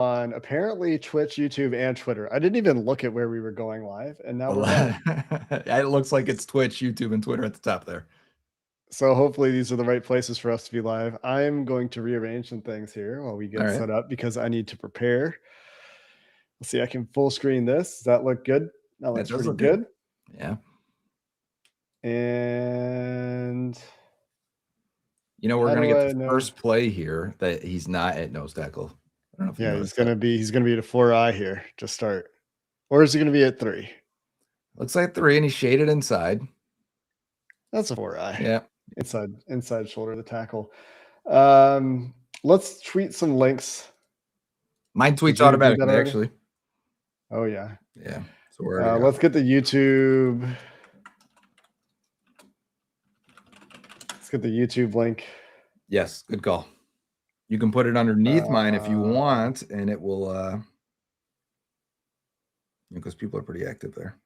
on apparently Twitch, YouTube, and Twitter. I didn't even look at where we were going live, and now we're live. It looks like it's Twitch, YouTube, and Twitter at the top there. So hopefully these are the right places for us to be live. I'm going to rearrange some things here while we get set up because I need to prepare. Let's see, I can full screen this. Does that look good? That looks pretty good. Yeah. And we're gonna get the first play here that he's not at nose tackle. I don't know if he's gonna be at a 4-eye here to start. Or is he gonna be at 3? Looks like 3, and he's shaded inside. That's a 4-eye. Yeah. Inside shoulder of the tackle. Let's tweet some links. Mine tweets automatically, actually. Oh yeah. Yeah. So let's get the YouTube. Let's get the YouTube link. Yes, good call. You can put it underneath mine if you want, and it will because people are pretty active there.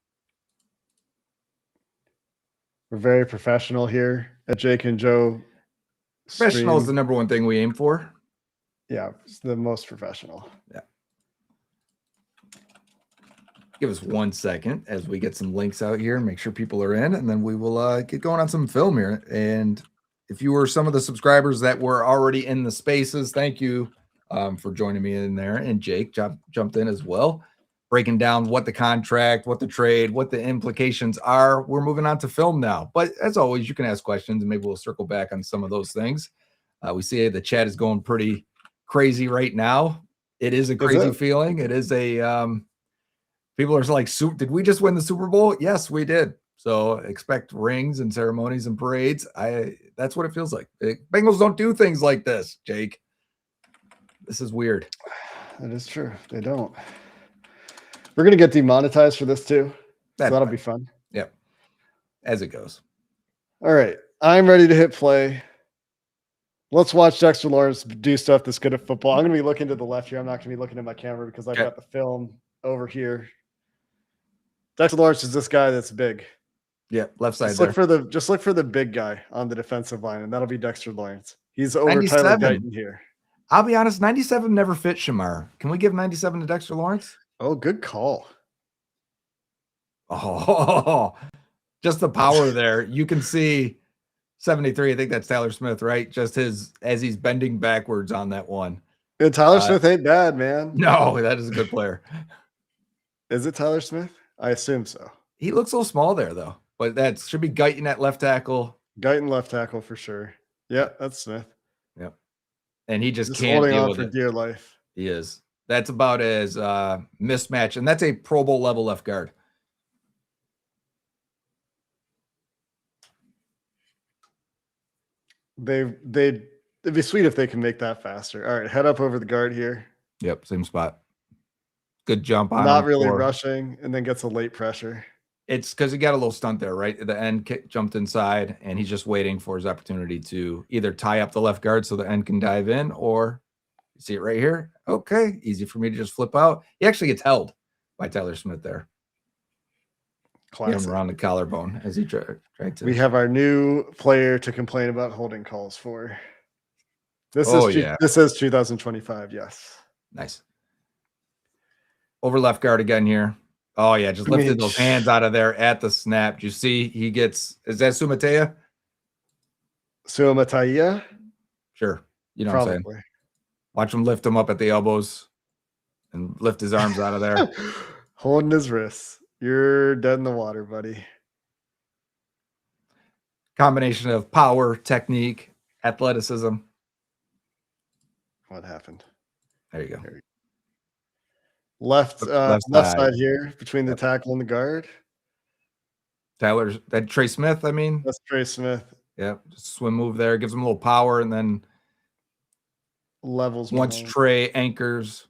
We're very professional here at Jake and Joe. Professional is the number one thing we aim for. Yeah, it's the most professional. Yeah. Give us 1 second as we get some links out here and make sure people are in, and then we will get going on some film here. And if you were some of the subscribers that were already in the spaces, thank you for joining me in there. And Jake jumped in as well, breaking down what the contract, what the trade, what the implications are. We're moving on to film now. But as always, you can ask questions, and maybe we'll circle back on some of those things. We see the chat is going pretty crazy right now. It is a crazy feeling. It is a people are like, did we just win the Super Bowl? Yes, we did. So expect rings and ceremonies and parades. That's what it feels like. Bengals don't do things like this, Jake. This is weird. That is true. They don't. We're going to get demonetized for this too. So that'll be fun. Yep. As it goes. All right. I'm ready to hit play. Let's watch Dexter Lawrence do stuff that's good at football. I'm going to be looking to the left here. I'm not going to be looking at my camera because I've got the film over here. Dexter Lawrence is this guy that's big. Yeah, left side. Just look for the big guy on the defensive line, and that'll be Dexter Lawrence. He's over 97. Tyler Guyton here. I'll be honest, 97 never fit Shamar. Can we give 97 to Dexter Lawrence? Oh, good call. Oh, just the power there. You can see 73. I think that's Tyler Smith, right? Just as he's bending backwards on that one. And Tyler Smith ain't bad, man. No, that is a good player. Is it Tyler Smith? I assume so. He looks so small there, though. But that should be Guyton at left tackle. Guyton left tackle for sure. Yeah, that's Smith. Yep. And he just can't holding deal on with for it. Dear life. He is. That's about as mismatch, and that's a Pro Bowl level left guard. It'd be sweet if they can make that faster. All right, head up over the guard here. Yep, same spot. Good jump on. Not really rushing, and then gets a late pressure. It's because he got a little stunt there, right? The end jumped inside, and he's just waiting for his opportunity to either tie up the left guard so the end can dive in, or you see it right here. Okay, easy for me to just flip out. He actually gets held by Tyler Smith there. Classic. Around the collarbone as he tried to. We have our new player to complain about holding calls for. This is 2025. Yes. Nice. Over left guard again here. Oh yeah, just lifted those hands out of there at the snap. Do you see he gets? Is that Sumatea? Sumatea? Sure. You know what I'm saying. Watch him lift him up at the elbows and lift his arms out of there. Holding his wrists. You're dead in the water, buddy. Combination of power, technique, athleticism. What happened? There you go. Left side here between the tackle and the guard. Trey Smith, I mean. That's Trey Smith. Yeah, just swim move there, gives him a little power, and then levels. Once Trey anchors,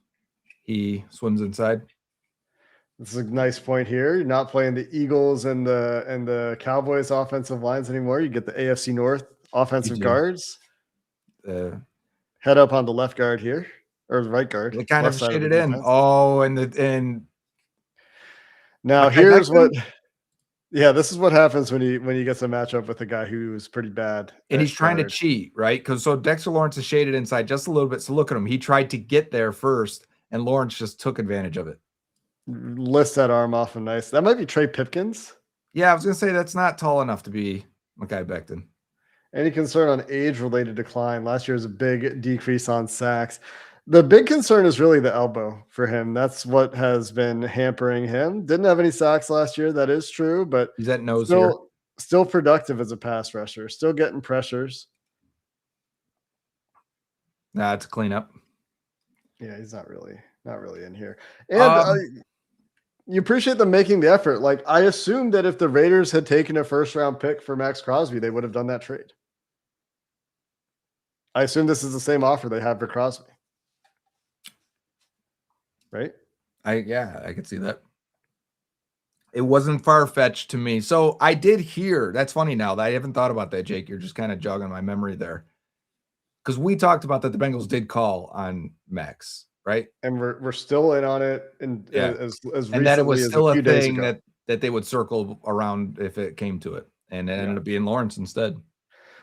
he swims inside. This is a nice point here. You're not playing the Eagles and the Cowboys offensive lines anymore. You get the AFC North offensive guards. Head up on the left guard here, or the right guard. They kind of shaded in. Oh, and now here's what. Yeah, this is what happens when he gets a matchup with a guy who's pretty bad. And he's trying to cheat, right? Because Dexter Lawrence is shaded inside just a little bit. So look at him. He tried to get there first, and Lawrence just took advantage of it. Lifts that arm off him nice. That might be Trey Pipkins. Yeah, I was gonna say that's not tall enough to be Mekhi Becton. Any concern on age-related decline? Last year was a big decrease on sacks. The big concern is really the elbow for him. That's what has been hampering him. Didn't have any sacks last year. That is true, but He's at nose here. Still productive as a pass rusher. Still getting pressures. Nah, it's a cleanup. Yeah, he's not really in here. And you appreciate them making the effort. Like, I assumed that if the Raiders had taken a first-round pick for Max Crosby, they would have done that trade. I assume this is the same offer they have for Crosby. Right? I could see that. It wasn't far-fetched to me. So I did hear, that's funny now that I haven't thought about that, Jake. You're just kind of jogging my memory there. Because we talked about that the Bengals did call on Max, right? And we're still in on it, and as recently and that it was still as a few a days thing ago. that they would circle around if it came to it, and it ended up being Lawrence instead.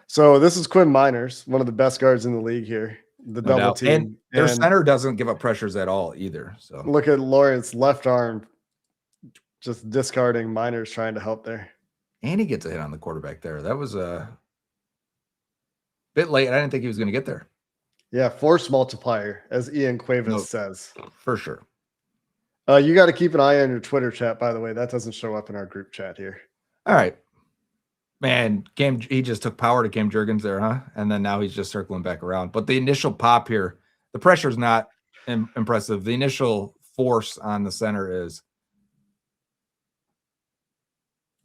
So this is Quinn Miners, one of the best guards in the league here. The No double doubt. team, And their center doesn't give up pressures at all either. So look at Lawrence left arm, just discarding Miners trying to help there. And he gets a hit on the quarterback there. That was a bit late. I didn't think he was going to get there. Yeah, force multiplier, as Ian Cuevas says. For sure. You got to keep an eye on your Twitter chat, by the way. That doesn't show up in our group chat here. All right. Man, he just took power to Cam Jurgens there, huh? And then now he's just circling back around. But the initial pop here, the pressure is not impressive. The initial force on the center is.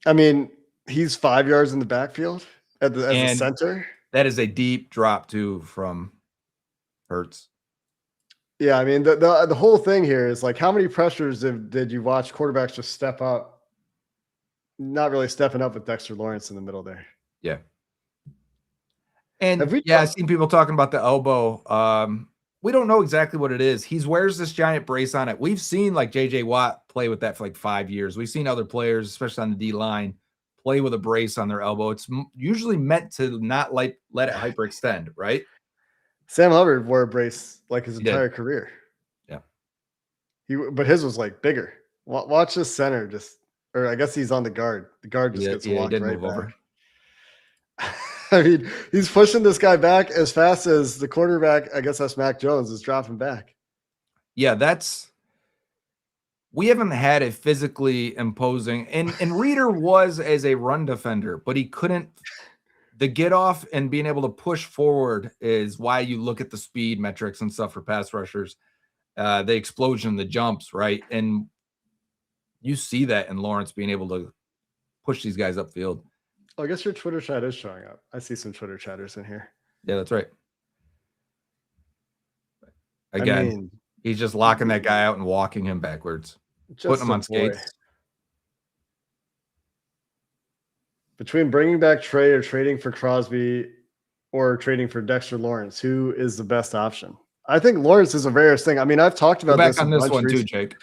I mean, he's 5 yards in the backfield as a center. That is a deep drop, too, from Hurts. Yeah, I mean, the whole thing here is like, how many pressures did you watch quarterbacks just step up? Not really stepping up with Dexter Lawrence in the middle there. Yeah. And I've seen people talking about the elbow. We don't know exactly what it is. He wears this giant brace on it. We've seen like JJ Watt play with that for like 5 years. We've seen other players, especially on the D line, play with a brace on their elbow. It's usually meant to not let it hyperextend, right? Sam Hubbard wore a brace like his entire career. Yeah. But his was like bigger. Watch this center or I guess he's on the guard. The guard just gets walked right back. Over. I mean, he's pushing this guy back as fast as the quarterback, I guess that's Mac Jones, is dropping back. Yeah, we haven't had a physically imposing, and Reeder was as a run defender, but he couldn't. The get off and being able to push forward is why you look at the speed metrics and stuff for pass rushers, the explosion, the jumps, right? And you see that in Lawrence being able to push these guys upfield. Oh, I guess your Twitter chat is showing up. I see some Twitter chatters in here. Yeah, that's right. Again, he's just locking that guy out and walking him backwards, putting him on skates. Between bringing back Trey or trading for Crosby or trading for Dexter Lawrence, who is the best option? I think Lawrence is a rarest thing. I mean, I've talked about this on this one too, Jake.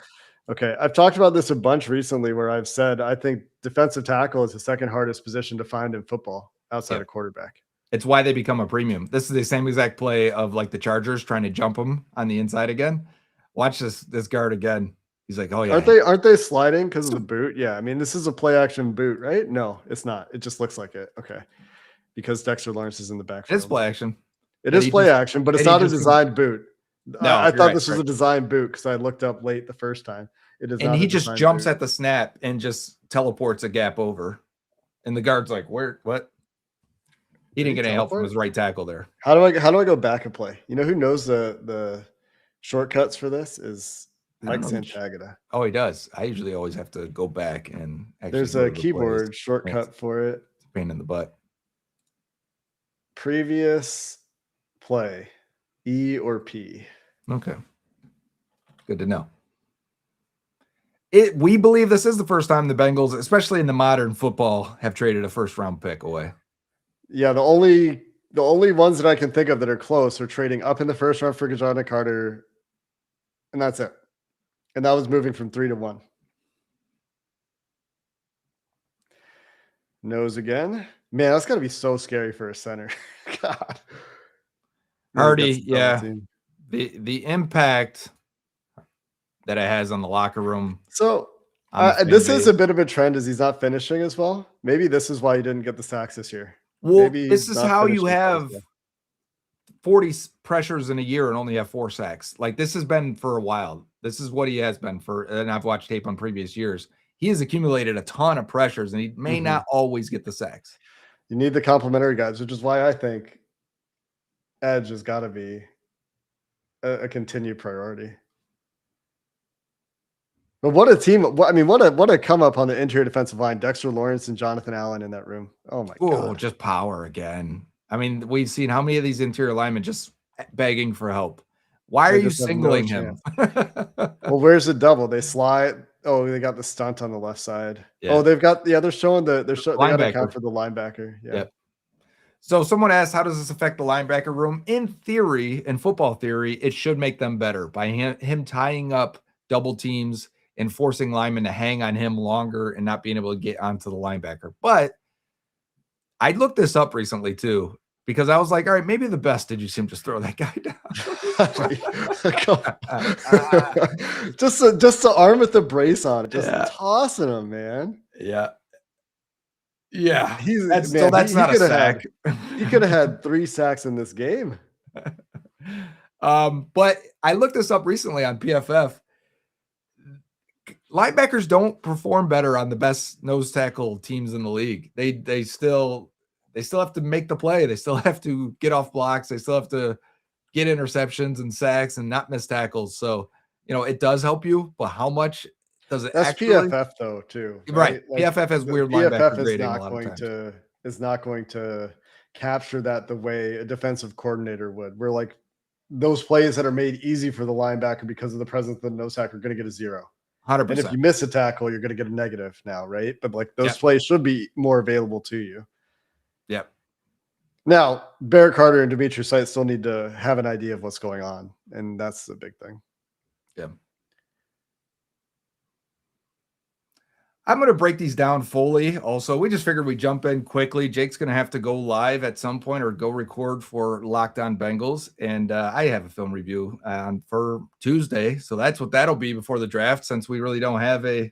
Okay, I've talked about this a bunch recently where I've said I think defensive tackle is the second hardest position to find in football outside of quarterback. It's why they become a premium. This is the same exact play of like the Chargers trying to jump him on the inside again. Watch this guard again. He's like, oh yeah. Aren't they sliding because of the boot? Yeah, I mean, this is a play action boot, right? No, it's not. It just looks like it. Okay, because Dexter Lawrence is in the backfield. It's play action. It is play action, but it's not a designed boot. No, I thought this was a designed boot because I looked up late the first time. It is, and he just jumps at the snap and just teleports a gap over, and the guard's like, "Where? What?" He didn't get any help from his right tackle there. How do I go back a play? You know who knows the shortcuts for this is Mike Santagata. Oh, he does. I usually always have to go back and actually there's a keyboard shortcut for it. It's a pain in the butt. Previous play, E or P. Okay, good to know. We believe this is the first time the Bengals, especially in the modern football, have traded a first-round pick away. Yeah, the only ones that I can think of that are close are trading up in the first round for Jonathan Carter, and that's it. And that was moving from 3 to 1. Nose again. Man, that's got to be so scary for a center. God. Hardy, yeah. The impact that it has on the locker room. So On the fan this is a base. bit of a trend as he's not finishing as well. Maybe this is why he didn't get the sacks this year. Well, Maybe this he's is not how you finishing quite as have well. 40 pressures in a year and only have 4 sacks. Like, this has been for a while. This is what he has been for, and I've watched tape on previous years. He has accumulated a ton of pressures, and he may not always get the sacks. You need the complimentary guys, which is why I think edge has got to be a continued priority. But what a team! I mean, what a come up on the interior defensive line. Dexter Lawrence and Jonathan Allen in that room. Oh my god! Just power again. I mean, we've seen how many of these interior linemen just begging for help. Why are They you just have no singling him? Well, where's the double? They slide. Oh, they got the stunt on the left side. Yeah. Oh, they've got they're showing they got to account Linebacker. for the linebacker. Yeah. Yep. So someone asked, how does this affect the linebacker room? In theory, in football theory, it should make them better by him tying up double teams and forcing linemen to hang on him longer and not being able to get onto the linebacker. But I looked this up recently too, because I was like, all right, maybe the best did you see him just throw that guy down? just to arm with the brace on it, just tossing him, man. Yeah. Yeah. That's not a sack. He could have had 3 sacks in this game. But I looked this up recently on PFF. Linebackers don't perform better on the best nose tackle teams in the league. They still have to make the play. They still have to get off blocks. They still have to get interceptions and sacks and not miss tackles. So, it does help you, but how much does it That's actually? PFF though, too. Right. Like, PFF has weird linebacker grading a lot of times. is not going to capture that the way a defensive coordinator would. Where like those plays that are made easy for the linebacker because of the presence of the nose tackle are going to get a 0. 100%. And if you miss a tackle, you're going to get a negative now, right? But like those plays should be more available to you. Yep. Now, Barrett Carter and Demetrius Sight still need to have an idea of what's going on, and that's the big thing. Yeah. I'm going to break these down fully. Also, we just figured we'd jump in quickly. Jake's going to have to go live at some point or go record for Locked On Bengals. And I have a film review for Tuesday. So that's what that'll be before the draft, since we really don't have a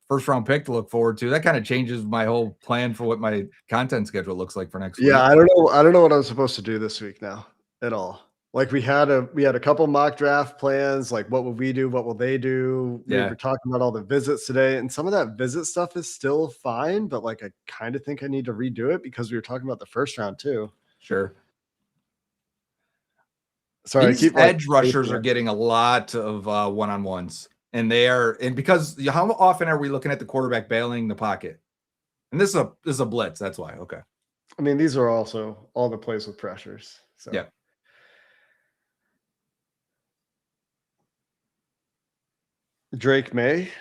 first round pick to look forward to. That kind of changes my whole plan for what my content schedule looks like for next week. Yeah, I don't know what I'm supposed to do this week now at all. Like we had a couple mock draft plans, like what will we do? What will they do? We were talking about all the visits today, and some of that visit stuff is still fine, but like I kind of think I need to redo it because we were talking about the first round too. Sure. Sorry, these edge rushers are getting a lot of one-on-ones, and because how often are we looking at the quarterback bailing the pocket? And this is a blitz. That's why. Okay. I mean, these are also all the plays with pressures. So yeah. Drake May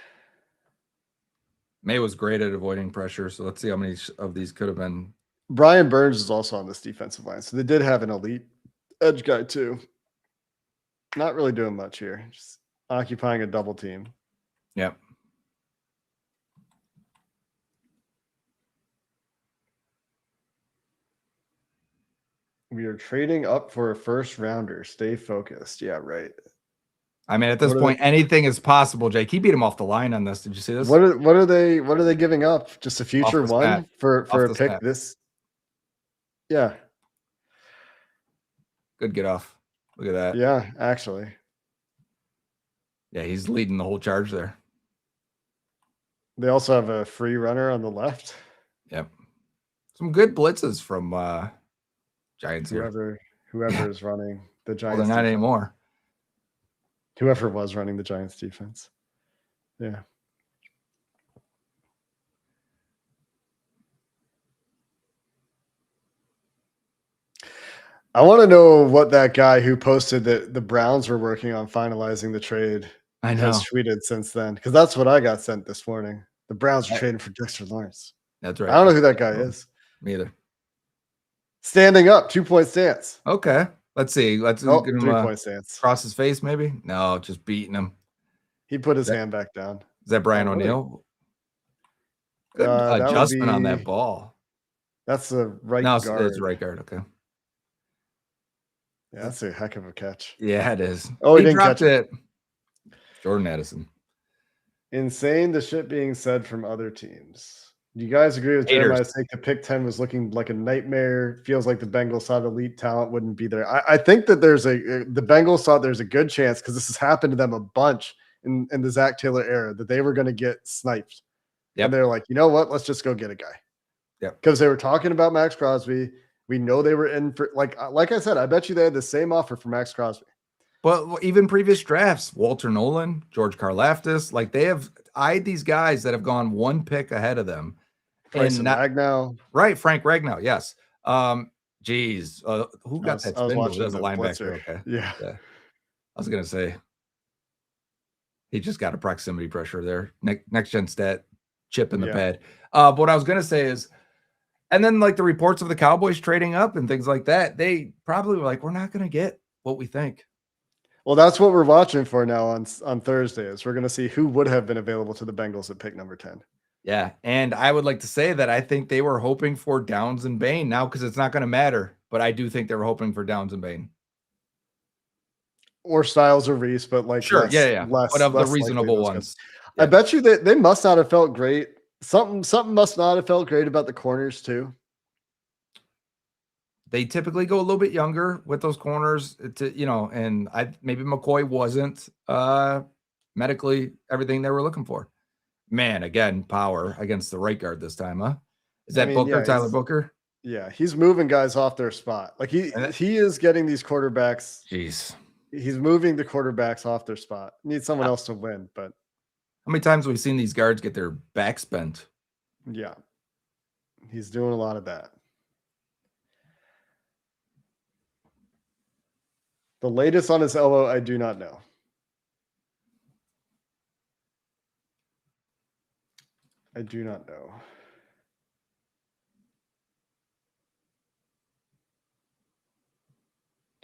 was great at avoiding pressure. So let's see how many of these could have been. Brian Burns is also on this defensive line. So they did have an elite edge guy too. Not really doing much here. Just occupying a double team. Yep. We are trading up for a first rounder. Stay focused. Yeah, right. I mean, at this point, anything is possible, Jake. He beat him off the line on this. Did you see this? What are they giving up? Just a future one for a pick this? Yeah. Good get off. Look at that. Yeah, actually. Yeah, he's leading the whole charge there. They also have a free runner on the left. Yep. Some good blitzes from Giants here. Whoever is running the Giants. Well, they're not anymore. Whoever was running the Giants defense. Yeah. I want to know what that guy who posted that the Browns were working on finalizing the trade has tweeted since then, because that's what I got sent this morning. The Browns are trading for Dexter Lawrence. That's right. I don't know who that guy is. Me either. Standing up, 2-point stance. Okay. Let's see. Let's 3-point stance. Cross his face, maybe? No, just beating him. He put his hand back down. Is that Brian O'Neill? Good adjustment on that ball. That's the right guard. No, it's right guard. Okay. Yeah, that's a heck of a catch. Yeah, it is. Oh, he didn't dropped catch it. Jordan Addison. Insane the shit being said from other teams. Do you guys agree with Haters. Jeremiah's take? The pick 10 was looking like a nightmare. Feels like the Bengals thought elite talent wouldn't be there. I think that the Bengals thought there's a good chance, because this has happened to them a bunch in the Zach Taylor era, that they were going to get sniped. Yep. And they're like, you know what? Let's just go get a guy. Yep. Because they were talking about Max Crosby. We know they were in for, like I said, I bet you they had the same offer for Max Crosby. Well, even previous drafts, Walter Nolan, George Karlaftis, like they have eyed these guys that have gone one pick ahead of them. Bryson Ragnow. Right, Frank Ragnow, yes. Geez, who got that I was spindle? watching As a linebacker. Blitzer. Okay. Yeah. I was gonna say he just got a proximity pressure there. Next gen stat chip in the pad. But what I was gonna say is, and then like the reports of the Cowboys trading up and things like that, they probably were like, we're not gonna get what we think. Well, that's what we're watching for now on Thursday. Is we're going to see who would have been available to the Bengals at pick number 10. Yeah, and I would like to say that I think they were hoping for Downs and Bain now, because it's not going to matter. But I do think they were hoping for Downs and Bain. Or Styles or Reese, but like sure, less, but of less the reasonable ones. Yeah. I bet you that they must not have felt great. Something must not have felt great about the corners too. They typically go a little bit younger with those corners, and maybe McCoy wasn't medically everything they were looking for. Man, again, power against the right guard this time, huh? Is that Booker, Tyler Booker? Yeah, he's moving guys off their spot. Like he is getting these quarterbacks. Jeez. He's moving the quarterbacks off their spot. Need someone else to win, but how many times have we seen these guards get their backs bent? Yeah. He's doing a lot of that. The latest on his elbow, I do not know. I do not know.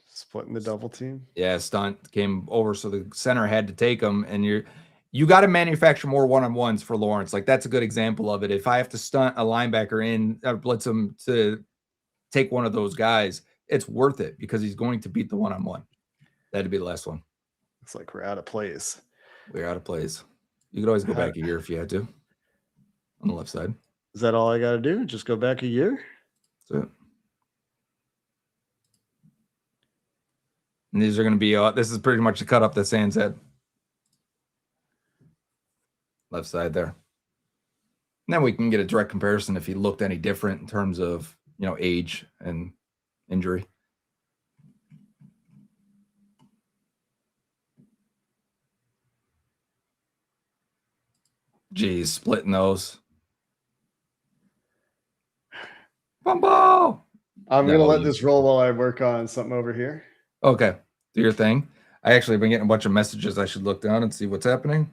Splitting the double team. Yeah, stunt came over, so the center had to take him, and you got to manufacture more one-on-ones for Lawrence. Like that's a good example of it. If I have to stunt a linebacker in, blitz him to take one of those guys, it's worth it because he's going to beat the one-on-one. That'd be the last one. It's like we're out of plays. We're out of plays. You could always go back a year if you had to. On the left side. Is that all I got to do? Just go back a year? That's it. And these are going to be, this is pretty much the cut up that Sands had. Left side there. And then we can get a direct comparison if he looked any different in terms of, age and injury. Geez, splitting those. Bumbo! I'm going to let this roll while I work on something over here. Okay, do your thing. I actually have been getting a bunch of messages. I should look down and see what's happening.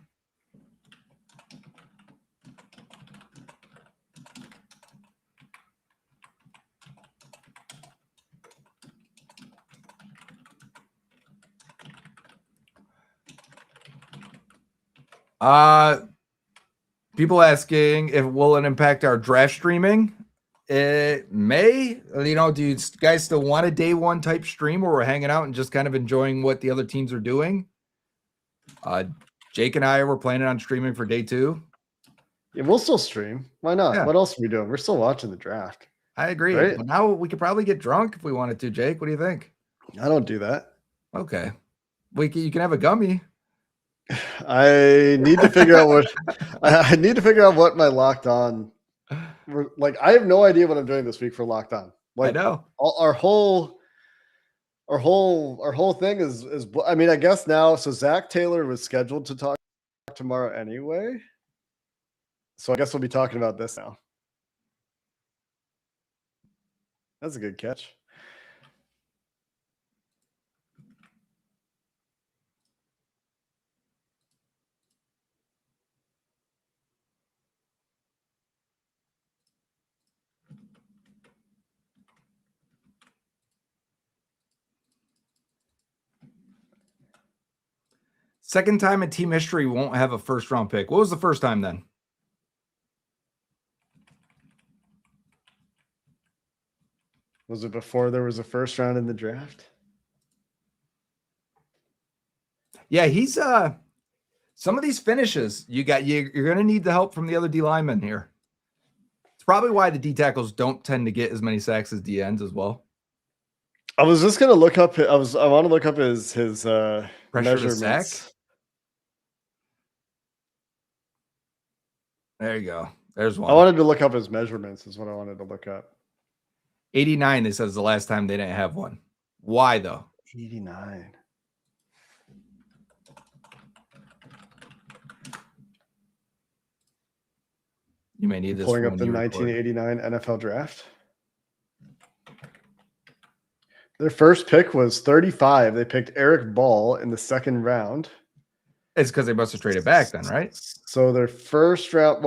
People asking if will it impact our draft streaming? It may. Do you guys still want a day one type stream where we're hanging out and just kind of enjoying what the other teams are doing? Jake and I were planning on streaming for day 2. Yeah, we'll still stream. Why not? Yeah. What else are we doing? We're still watching the draft. I agree. Right? But now we could probably get drunk if we wanted to. Jake, what do you think? I don't do that. Okay. You can have a gummy. I need to figure out what I need to figure out what my locked on. Like I have no idea what I'm doing this week for locked on. Like I know our whole thing is I mean I guess now. So Zach Taylor was scheduled to talk tomorrow anyway. So I guess we'll be talking about this now. That's a good catch. Second time in team history won't have a first round pick. What was the first time then? Was it before there was a first round in the draft? Yeah, he's Some of these finishes, you're going to need the help from the other D linemen here. It's probably why the D tackles don't tend to get as many sacks as D ends as well. I was just gonna look up. I want to look up his Pressure to sack. measurements. There you go. There's one. I wanted to look up his measurements. Is what I wanted to look up. 89. They says the last time they didn't have one. Why though? 89. You may need this. Pulling up the 1989 NFL draft. Their first pick was 35. They picked Eric Ball in the second round. It's because they must have traded back then, right? So their first round,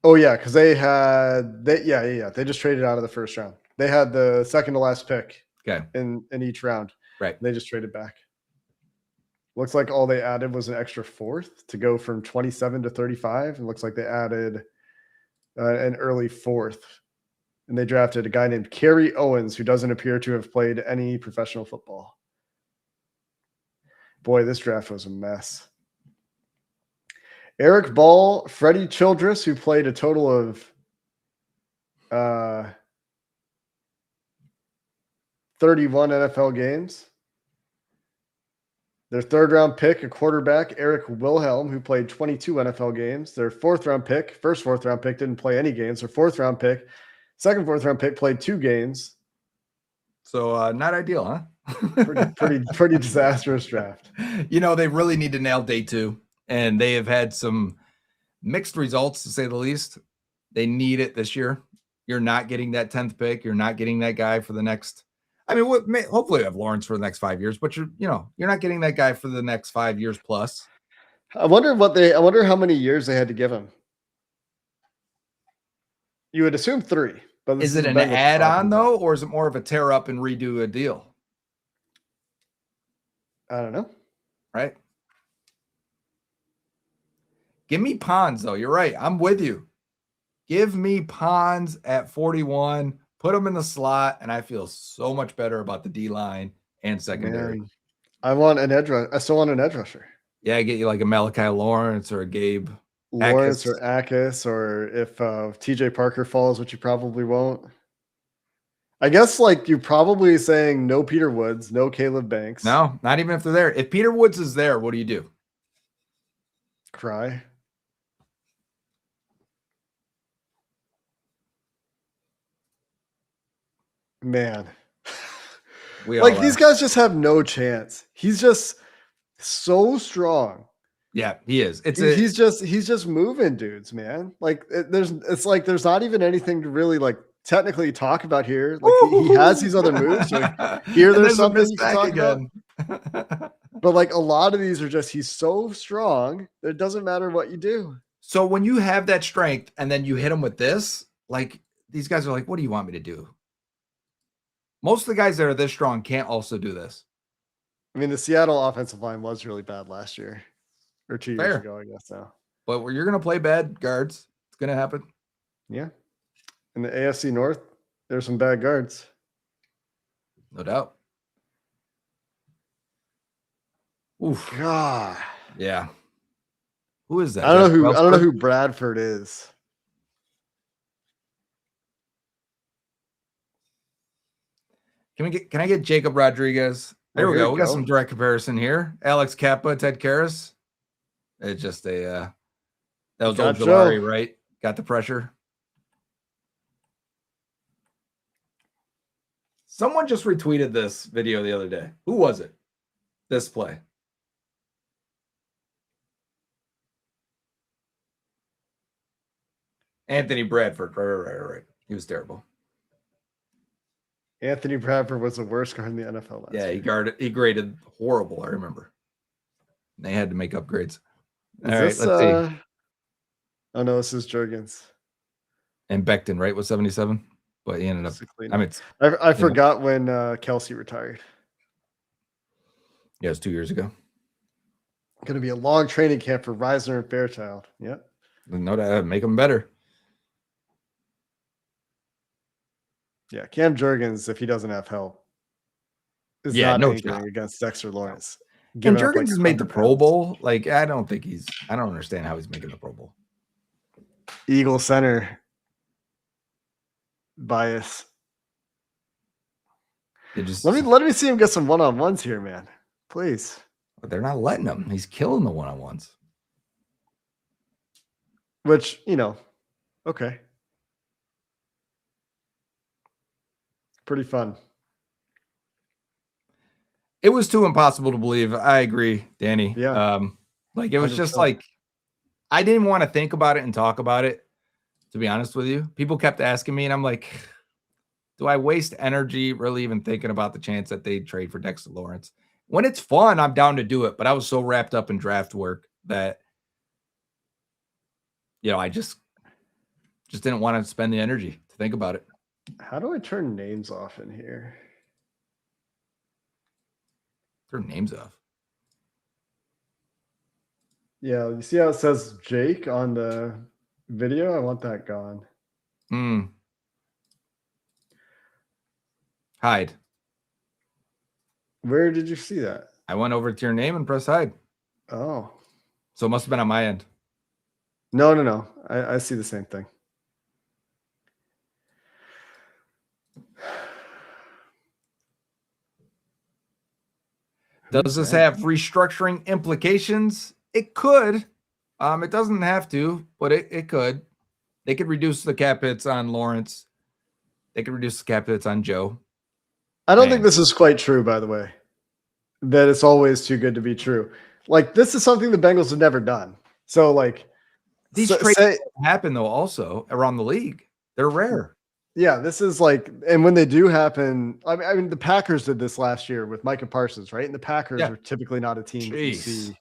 because they just traded out of the first round. They had the second to last pick in each round. Right. They just traded back. Looks like all they added was an extra fourth to go from 27 to 35. It looks like they added an early fourth. And they drafted a guy named Kerry Owens, who doesn't appear to have played any professional football. Boy, this draft was a mess. Eric Ball, Freddie Childress, who played a total of 31 NFL games. Their third round pick, a quarterback, Eric Wilhelm, who played 22 NFL games. Their fourth round pick, didn't play any games. Their fourth round pick, second fourth round pick, played 2 games. So not ideal, huh? pretty disastrous draft. They really need to nail day 2, and they have had some mixed results, to say the least. They need it this year. You're not getting that 10th pick. You're not getting that guy for the next. I mean, hopefully we have Lawrence for the next 5 years, but you're not getting that guy for the next 5 years plus. I wonder how many years they had to give him. You would assume 3. But is it an add-on though, or is it more of a tear up and redo a deal? I don't know. Right? Give me Pons though. You're right. I'm with you. Give me Pons at 41. Put him in the slot, and I feel so much better about the D line and secondary. Man, I want an edge rusher. I still want an edge rusher. Yeah, I get you like a Malachi Lawrence or a Gabe Lawrence or Akis, or if TJ Parker falls, which you probably won't. I guess you're probably saying no Peter Woods, no Caleb Banks. No, not even if they're there. If Peter Woods is there, what do you do? Cry. Man. These guys just have no chance. He's just so strong. Yeah, he is. He's just moving dudes, man. There's not even anything to really technically talk about here. He has these other moves. There's something you can talk about. But a lot of these are just he's so strong that it doesn't matter what you do. So when you have that strength and then you hit him with this, these guys are like, what do you want me to do? Most of the guys that are this strong can't also do this. I mean, the Seattle offensive line was really bad last year. Or 2 years ago, I guess now. But you're going to play bad guards. It's going to happen. Yeah. In the AFC North, there's some bad guards. No doubt. Oof. God. Yeah. Who is that? I don't know who Bradford is. Can I get Jacob Rodriguez? There we go. We got some direct comparison here. Alex Kappa, Ted Karras. It's just that was Ojolari, right? Got the pressure. Someone just retweeted this video the other day. Who was it? This play. Anthony Bradford. Right. He was terrible. Anthony Bradford was the worst guard in the NFL last year. He graded horrible, I remember. They had to make upgrades. Let's see. Oh no, this is Juergens. And Becton, right, was 77, but he ended up. I forgot when Kelsey retired. Yeah, it was 2 years ago. Going to be a long training camp for Reisner and Fairchild. Yep. No doubt, make them better. Yeah, Cam Juergens, if he doesn't have help, is not anchoring against Dexter Lawrence. And Jurgens has made the Pro Bowl. Like, I don't understand how he's making the Pro Bowl. Eagle center bias. Let me see him get some one-on-ones here, man. Please. But they're not letting him. He's killing the one-on-ones. Which, okay. Pretty fun. It was too impossible to believe. I agree, Danny. Yeah. Like, it was 100%. Just like, I didn't want to think about it and talk about it, to be honest with you. People kept asking me, and I'm like, do I waste energy really even thinking about the chance that they trade for Dexter Lawrence? When it's fun, I'm down to do it. But I was so wrapped up in draft work that, I just didn't want to spend the energy to think about it. How do I turn names off in here? Turn names off. Yeah, you see how it says Jake on the video? I want that gone. Hide. Where did you see that? I went over to your name and pressed hide. Oh. So it must have been on my end. No. I see the same thing. Does this have restructuring implications? It could. It doesn't have to, but it could. They could reduce the cap hits on Lawrence. They could reduce the cap hits on Joe. I don't think this is quite true, by the way, that it's always too good to be true. Like, this is something the Bengals have never done. So, like, these trades happen, though, also around the league. They're rare. Yeah, this is like, and when they do happen, I mean, the Packers did this last year with Micah Parsons, right? And the Packers are typically not a team that you see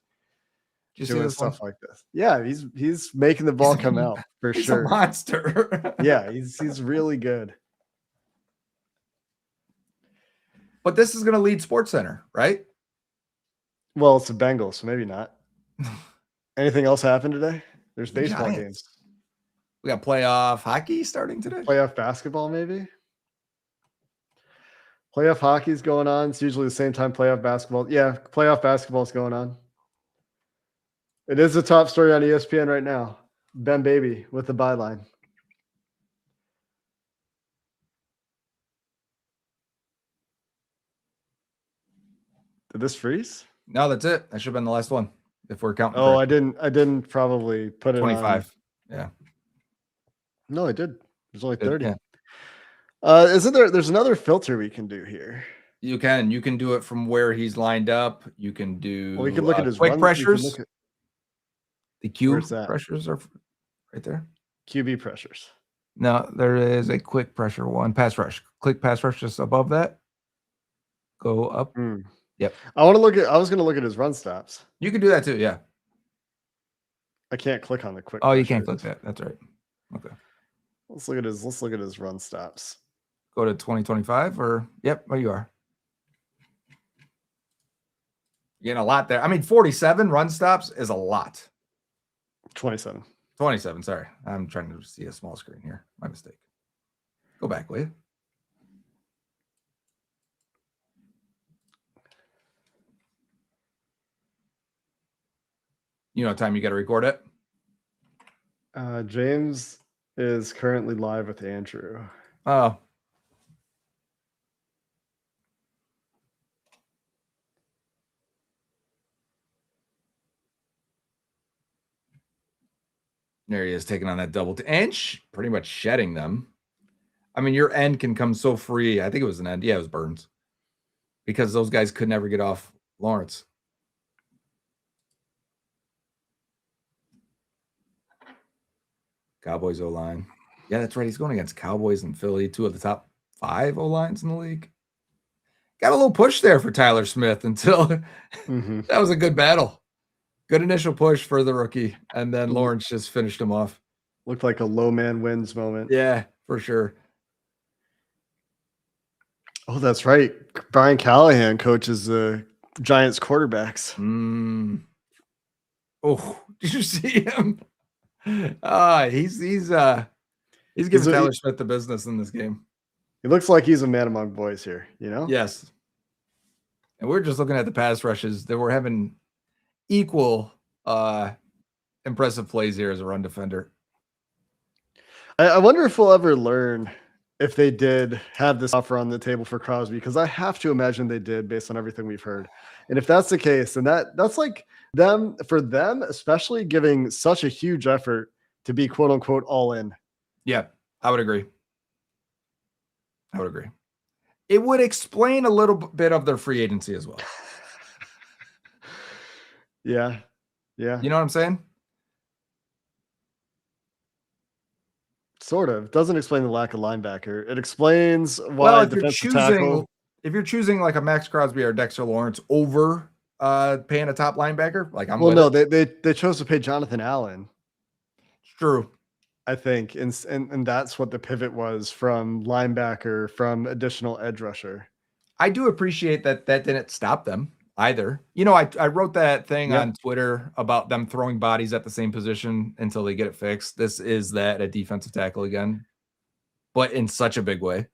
doing stuff like this. Yeah, he's making the ball come out for he's sure. A monster. Yeah, he's really good. But this is going to lead SportsCenter, right? Well, it's the Bengals, so maybe not. Anything else happen today? There's baseball games. We got playoff hockey starting today. Playoff basketball, maybe. Playoff hockey's going on. It's usually the same time playoff basketball. Yeah, playoff basketball is going on. It is the top story on ESPN right now. Ben Baby with the byline. Did this freeze? No, that's it. That should have been the last one. If we're counting. Oh, I didn't probably put it 25. On. Yeah. No, I did. There's only 30. Yeah. Isn't there's another filter we can do here? You can do it from where he's lined up. You can do we can look at his quick pressures. The Q pressures are right there. QB pressures. No, there is a quick pressure one. Pass rush. Click pass rush just above that. Go up. Yep. I was going to look at his run stops. You can do that too, yeah. I can't click on the quick. Oh, you can't click that. That's right. Okay. Let's look at his run stops. Go to 2025 or where you are. You're getting a lot there. I mean, 47 run stops is a lot. 27. 27, sorry. I'm trying to see a small screen here. My mistake. Go back, will you? You know what time you got to record it? James is currently live with Andrew. Oh. There he is taking on that double and pretty much shedding them. I mean, your end can come so free. I think it was an end. Yeah, it was Burns. Because those guys could never get off Lawrence. Cowboys O-line. Yeah, that's right. He's going against Cowboys and Philly, two of the top 5 O-lines in the league. Got a little push there for Tyler Smith until that was a good battle. Good initial push for the rookie, and then Lawrence just finished him off. Looked like a low man wins moment. Yeah, for sure. Oh, that's right. Brian Callahan coaches the Giants quarterbacks. Oh, did you see him? He's giving Tyler Smith the business in this game. He looks like he's a man among boys here, you know? Yes. And we're just looking at the pass rushes that we're having equal impressive plays here as a run defender. I wonder if we'll ever learn if they did have this offer on the table for Crosby, because I have to imagine they did based on everything we've heard. And if that's the case, then that's like them, for them, especially giving such a huge effort to be quote unquote all in. Yeah, I would agree. It would explain a little bit of their free agency as well. Yeah. You know what I'm saying? Sort of. Doesn't explain the lack of linebacker. It explains why defensive tackle. If you're choosing like a Max Crosby or Dexter Lawrence over paying a top linebacker, like they chose to pay Jonathan Allen. It's true. I think, and that's what the pivot was, from linebacker, from additional edge rusher. I do appreciate that didn't stop them either. You know, I wrote that thing on Twitter about them throwing bodies at the same position until they get it fixed. This is that a defensive tackle again, but in such a big way.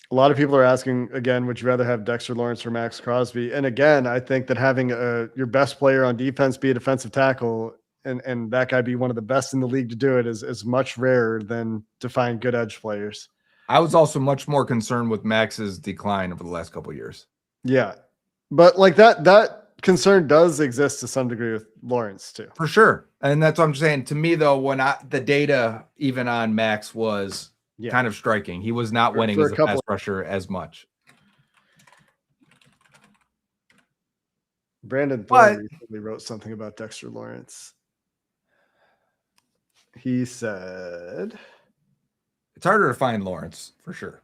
A lot of people are asking again, would you rather have Dexter Lawrence or Max Crosby? And again, I think that having your best player on defense be a defensive tackle and that guy be one of the best in the league to do it is much rarer than to find good edge players. I was also much more concerned with Max's decline over the last couple of years. Yeah. But like that concern does exist to some degree with Lawrence too. For sure. And that's what I'm saying. To me, though, the data even on Max was kind of striking. He was not winning as a pass rusher as much. Brandon Thorne recently wrote something about Dexter Lawrence. He said it's harder to find Lawrence for sure.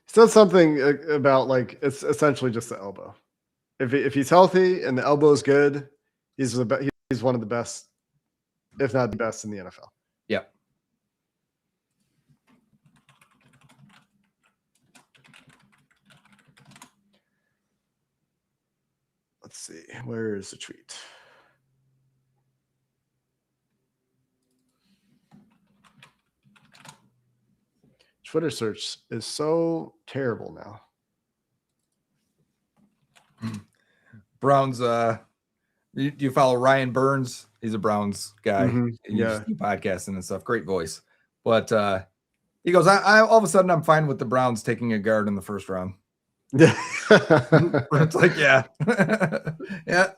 He said something about like it's essentially just the elbow. If he's healthy and the elbow is good, he's one of the best, if not the best, in the NFL. Yep. Let's see. Where is the tweet? Twitter search is so terrible now. Browns, do you follow Ryan Burns? He's a Browns guy. Mm-hmm. Yeah. Podcasting and stuff. Great voice. But he goes, I all of a sudden I'm fine with the Browns taking a guard in the first round. Yeah. It's like, yeah. Yeah.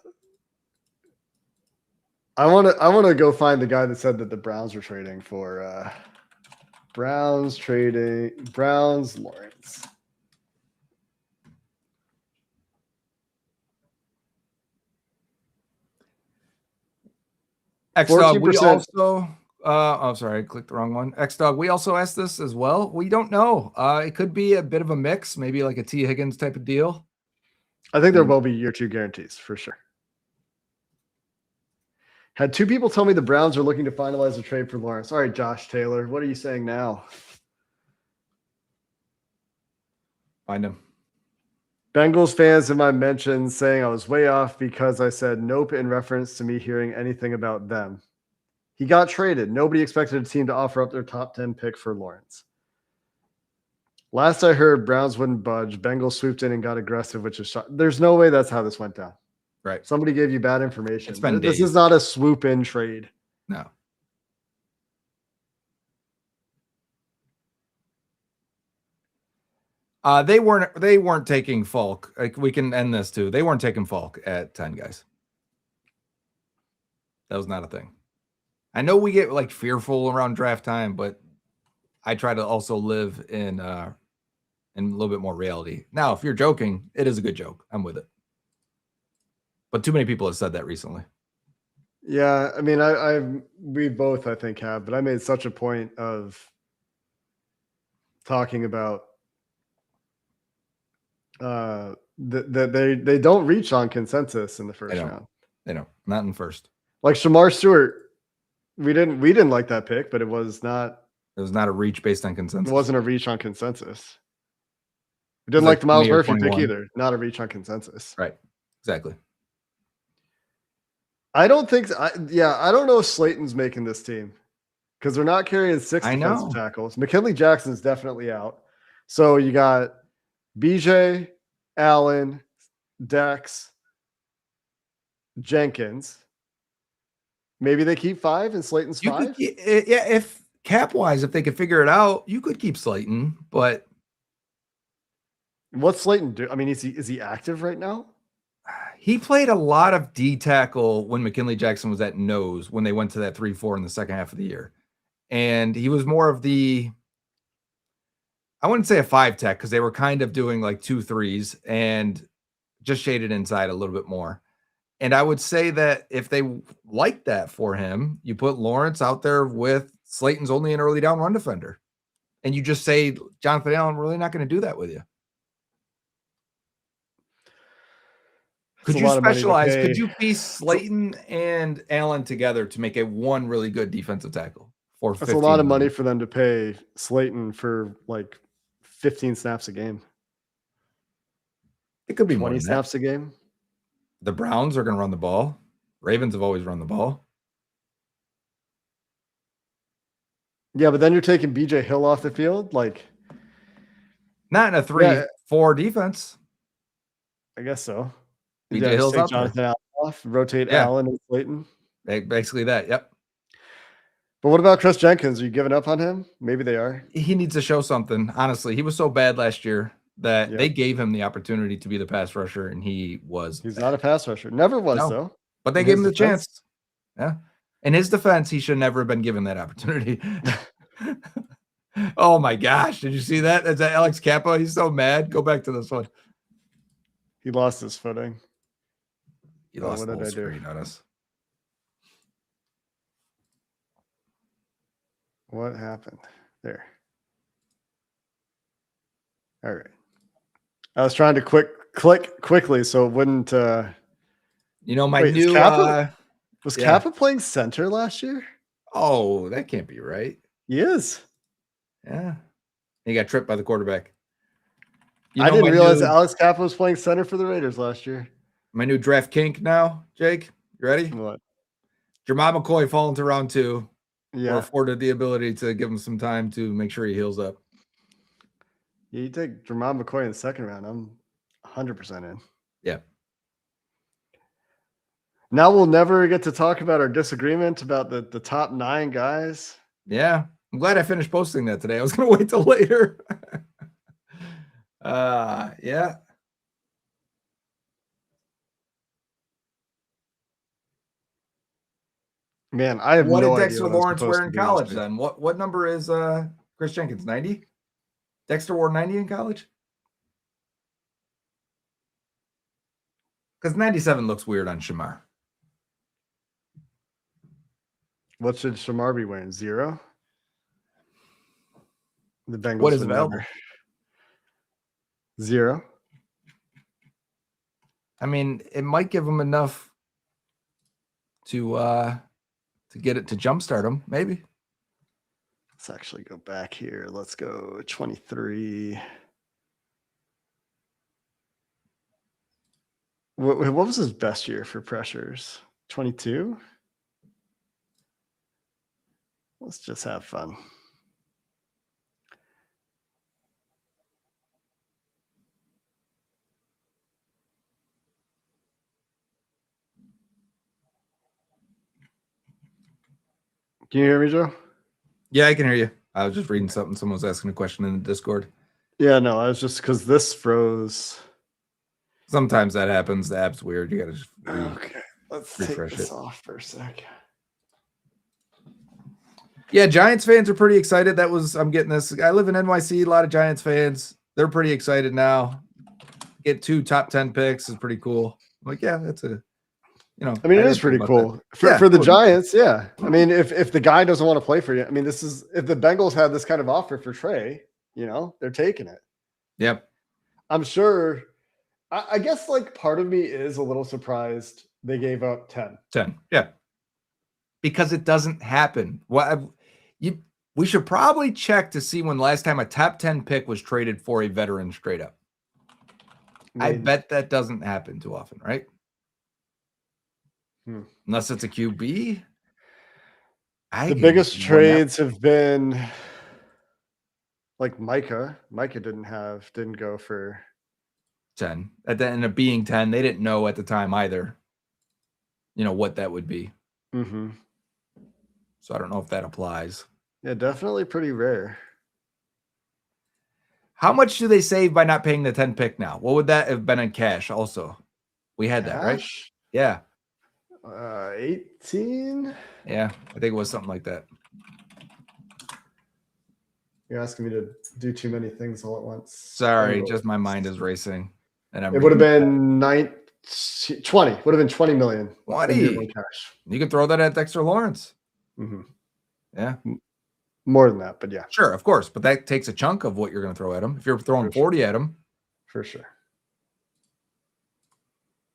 I want to go find the guy that said that the Browns were trading for Browns Lawrence. X-Dog, we also sorry, I clicked the wrong one. X-Dog, we also asked this as well. We don't know. It could be a bit of a mix, maybe like a T. Higgins type of deal. I think there will be year 2 guarantees for sure. Had 2 people tell me the Browns are looking to finalize a trade for Lawrence. All right, Josh Taylor, what are you saying now? Find him. Bengals fans in my mentions saying I was way off because I said nope in reference to me hearing anything about them. He got traded. Nobody expected a team to offer up their top 10 pick for Lawrence. Last I heard, Browns wouldn't budge. Bengals swooped in and got aggressive, which is shot. There's no way that's how this went down. Right. Somebody gave you bad information. It's been this days. is not a swoop in trade. No. They weren't taking Falk. Like, we can end this too. They weren't taking Falk at 10, guys. That was not a thing. I know we get like fearful around draft time, but I try to also live in a little bit more reality. Now, if you're joking, it is a good joke. I'm with it. But too many people have said that recently. Yeah, I mean, we both, I think, have, but I made such a point of talking about that they don't reach on consensus in the first round. They don't. Not in first. Like Shamar Stewart, we didn't like that pick, but it was not a reach based on consensus. It wasn't a reach on consensus. We didn't like the Miles Murphy pick either. Not a reach on consensus. Right. Exactly. I don't think I don't know if Slayton's making this team because they're not carrying 6 defensive tackles. McKinley Jackson's definitely out. So you got BJ, Allen, Dex, Jenkins. Maybe they keep 5 and Slayton's You could, 5. yeah, if cap wise, if they could figure it out, you could keep Slayton, but What's Slayton do? I mean, is he active right now? he played a lot of D tackle when McKinley Jackson was at nose when they went to that 3-4 in the second half of the year. And he was more of the, I wouldn't say a 5 tech because they were kind of doing like 2-3s and just shaded inside a little bit more. And I would say that if they like that for him, you put Lawrence out there with Slayton's only an early down run defender. And you just say, Jonathan Allen, we're really not going to do that with you. Could you specialize? Could you piece Slayton and Allen together to make a one really good defensive tackle for 15 That's a lot of million? money for them to pay Slayton for like 15 snaps a game. It could be 20 more than snaps that. a game. The Browns are going to run the ball. Ravens have always run the ball. Yeah, but then you're taking BJ Hill off the field. Like, not in a 3-4 defense. I guess so. BJ Hill's take out Jonathan there. Allen off, rotate Allen and Slayton. Basically that. Yep. But what about Chris Jenkins? Are you giving up on him? Maybe they are. He needs to show something. Honestly, he was so bad last year that they gave him the opportunity to be the pass rusher, and he's bad. Not a pass rusher. Never was, though. But they gave him the chance. Yeah. In his defense, he should never have been given that opportunity. Oh my gosh. Did you see that? Is that Alex Kappa? He's so mad. Go back to this one. He lost his footing. He lost the whole screen on us. What happened there? All right. I was trying to click quickly so it wouldn't. New was Kappa playing center last year? Oh, that can't be right. He is. Yeah. He got tripped by the quarterback. I didn't realize that Alex Kappa was playing center for the Raiders last year. My new draft kink now, Jake. You ready? What? Jermai McCoy falling to round 2. Yeah. We're afforded the ability to give him some time to make sure he heals up. Yeah, you take Jermai McCoy in the second round. I'm 100% in. Yeah. Now we'll never get to talk about our disagreement about the top 9 guys. Yeah. I'm glad I finished posting that today. I was going to wait till later. Yeah. Man, I have no idea. What did Dexter Lawrence wear in college then? What number is Chris Jenkins? 90? Dexter wore 90 in college? Because 97 looks weird on Shamar. What should Shamar be wearing? 0? The Bengals. What is available? 0. I mean, it might give him enough to get it to jumpstart him, maybe. Let's actually go back here. Let's go 23. What was his best year for pressures? 22? Let's just have fun. Can you hear me, Joe? Yeah, I can hear you. I was just reading something. Someone was asking a question in the Discord. Yeah, no, I was just because this froze. Sometimes that happens. The app's weird. You got to just okay. Let's refresh take this off for a sec. Yeah, Giants fans are pretty excited. I'm getting this. I live in NYC. A lot of Giants fans. They're pretty excited now. Get 2 top 10 picks is pretty cool. I'm like, yeah, that's a. I mean, it is pretty cool for the Giants. Yeah. I mean, if the guy doesn't want to play for you, I mean, if the Bengals had this kind of offer for Trey, they're taking it. Yep. I'm sure. I guess like part of me is a little surprised they gave up 10. 10. Yeah. Because it doesn't happen. We should probably check to see when the last time a top 10 pick was traded for a veteran straight up. I bet that doesn't happen too often, right? Unless it's a QB. The biggest trades have been Like Micah didn't go for 10. At the end of being 10, they didn't know at the time either, what that would be. Mm-hmm. So I don't know if that applies. Yeah, definitely pretty rare. How much do they save by not paying the 10 pick now? What would that have been in cash also? We had that, right? Yeah. 18? Yeah, I think it was something like that. You're asking me to do too many things all at once. Sorry, just my mind is racing. And it would have been 20. Would have been 20 million. 20 cash. You could throw that at Dexter Lawrence. Mm-hmm. Yeah. More than that, but yeah. Sure, of course. But that takes a chunk of what you're going to throw at him. If you're throwing 40 at him. For sure.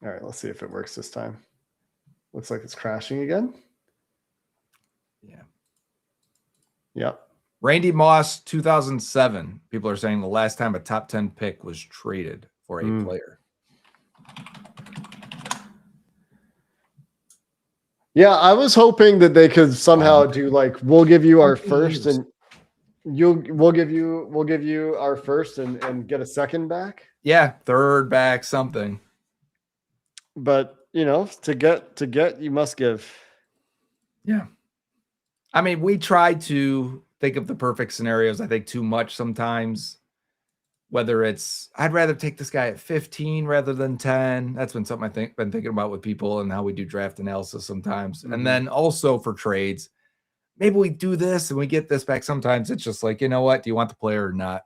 All right, let's see if it works this time. Looks like it's crashing again. Yeah. Yep. Randy Moss, 2007. People are saying the last time a top 10 pick was traded for a player. Yeah, I was hoping that they could somehow do like, we'll give you our first and we'll give you our first and get a second back. Yeah, third back, something. But to get you must give. Yeah. I mean, we try to think of the perfect scenarios, I think, too much sometimes. Whether it's, I'd rather take this guy at 15 rather than 10. That's been something been thinking about with people and how we do draft analysis sometimes. And then also for trades, maybe we do this and we get this back. Sometimes it's just like, you know what? Do you want the player or not?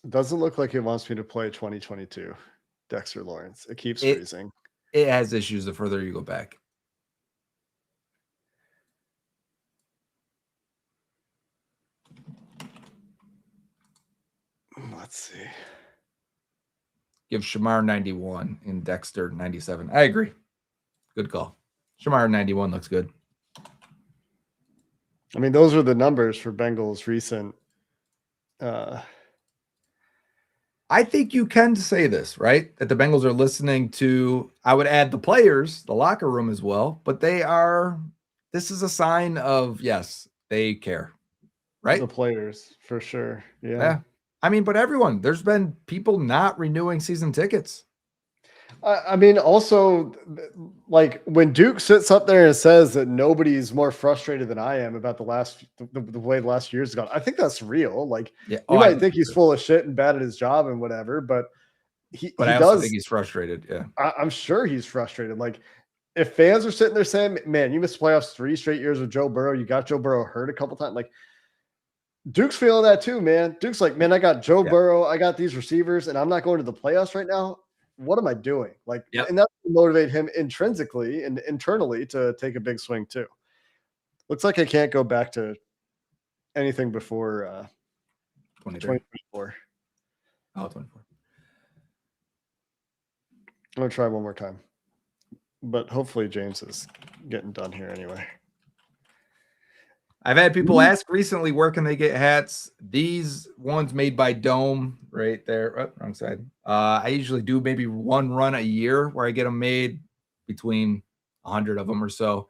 It doesn't look like it wants me to play 2022 Dexter Lawrence. It keeps freezing. It has issues the further you go back. Let's see. Give Shamar 91 and Dexter 97. I agree. Good call. Shamar 91 looks good. I mean, those are the numbers for Bengals recent. I think you can say this, right? That the Bengals are listening to, I would add the players, the locker room as well, but this is a sign of, yes, they care, right? The players, for sure. Yeah. I mean, but everyone, there's been people not renewing season tickets. I mean, also, like when Duke sits up there and says that nobody's more frustrated than I am about the way the last year's gone, I think that's real. Like, you might think he's full of shit and bad at his job and whatever, but I also think he's frustrated. Yeah, I'm sure he's frustrated. Like, if fans are sitting there saying, "Man, you missed playoffs 3 straight years with Joe Burrow. You got Joe Burrow hurt a couple times," like. Duke's feeling that too, man. Duke's like, man, I got Joe Burrow, I got these receivers, and I'm not going to the playoffs right now. What am I doing? Like, and that's to motivate him intrinsically and internally to take a big swing too. Looks like I can't go back to anything before 2024. Oh, 24. I'm gonna try one more time, but hopefully James is getting done here anyway. I've had people ask recently, where can they get hats? These ones made by Dome right there. Oh, wrong side. I usually do maybe one run a year where I get them made, between 100 of them or so.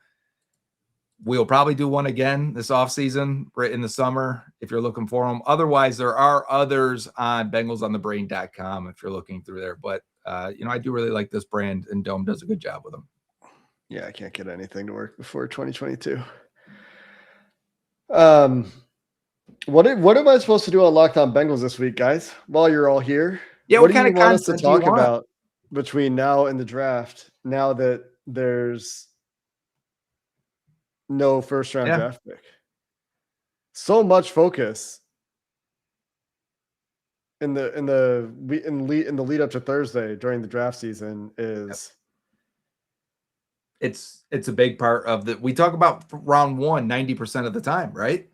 We'll probably do one again this offseason, right in the summer, if you're looking for them. Otherwise, there are others on BengalsOnTheBrain.com if you're looking through there. But, I do really like this brand, and Dome does a good job with them. Yeah, I can't get anything to work before 2022. What am I supposed to do on Locked On Bengals this week, guys? While you're all here, what kind of want us to talk about between now and the draft? Now that there's no first round draft pick, so much focus in the lead up to Thursday during the draft season is. It's a big part of we talk about round 1 90% of the time, right?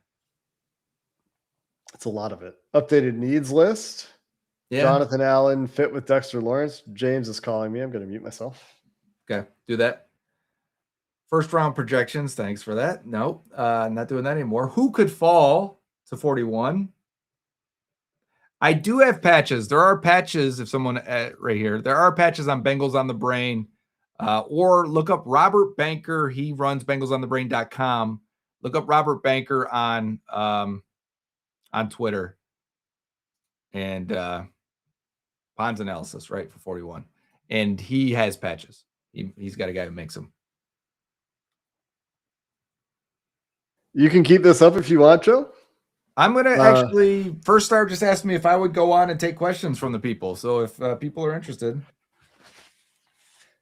It's a lot of it. Updated needs list. Yeah. Jonathan Allen fit with Dexter Lawrence. James is calling me. I'm going to mute myself. Okay, do that. First round projections. Thanks for that. No, not doing that anymore. Who could fall to 41? I do have patches. There are patches. If someone right here, there are patches on Bengals on the Brain. Or look up Robert Banker. He runs BengalsOnTheBrain.com. Look up Robert Banker on on Twitter. And Pond's Analysis, right, for 41. And he has patches. He's got a guy who makes them. You can keep this up if you want, Joe. I'm going to actually, First Star just asked me if I would go on and take questions from the people. So if people are interested.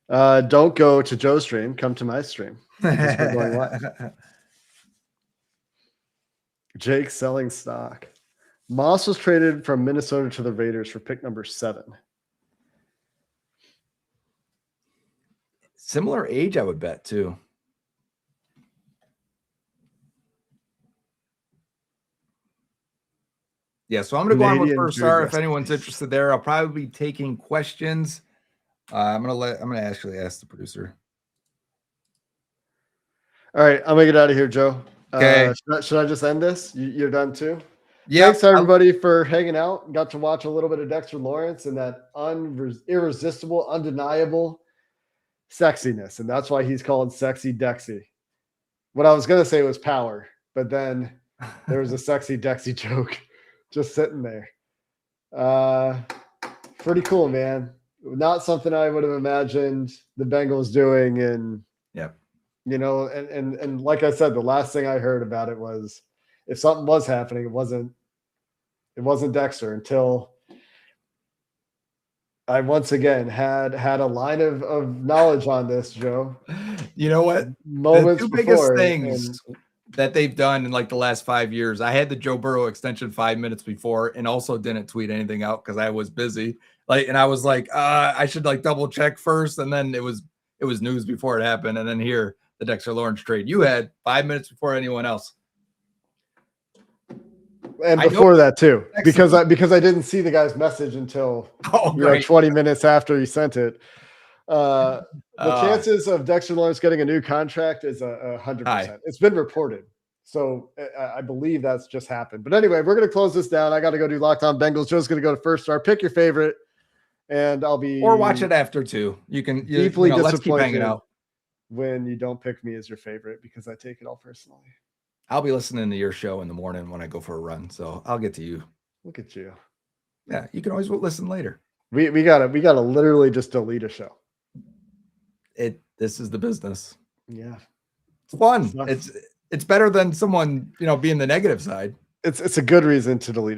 Don't go to Joe's stream. Come to my stream. Because we're going live. Jake selling stock. Moss was traded from Minnesota to the Raiders for pick number 7. Similar age, I would bet, too. Yeah, so I'm going to go on with First Star. If anyone's interested there, I'll probably be taking questions. I'm going to actually ask the producer. All right, I'm going to get out of here, Joe. Okay. Should I just end this? You're done too? Yeah. Thanks everybody for hanging out. Got to watch a little bit of Dexter Lawrence and that irresistible, undeniable sexiness. And that's why he's called Sexy Dexy. What I was going to say was power, but then there was a Sexy Dexy joke just sitting there. Pretty cool, man. Not something I would have imagined the Bengals doing. And, you know, and like I said, the last thing I heard about it was if something was happening, it wasn't Dexter until I once again had a line of knowledge on this, Joe. You know what? Moments the two biggest things that they've done in like the last 5 years. I had the Joe Burrow extension 5 minutes before and also didn't tweet anything out because I was busy. And I was like, I should like double check first. And then it was news before it happened. And then here, the Dexter Lawrence trade. You had 5 minutes before anyone else. And before that too, because I didn't see the guy's message until 20 minutes after he sent it. The chances of Dexter Lawrence getting a new contract is 100%. It's been reported. So I believe that's just happened. But anyway, we're going to close this down. I got to go do Locked On Bengals. Joe's going to go to First Star. Pick your favorite, and I'll be... Or watch it after, too. You can... deeply disappointed let's keep hanging out when you don't pick me as your favorite because I take it all personally. I'll be listening to your show in the morning when I go for a run, so I'll get to you. Look at you. Yeah, you can always listen later. We gotta literally just delete a show. This is the business. Yeah. It's fun. It's better than someone, being the negative side. It's a good reason to delete it.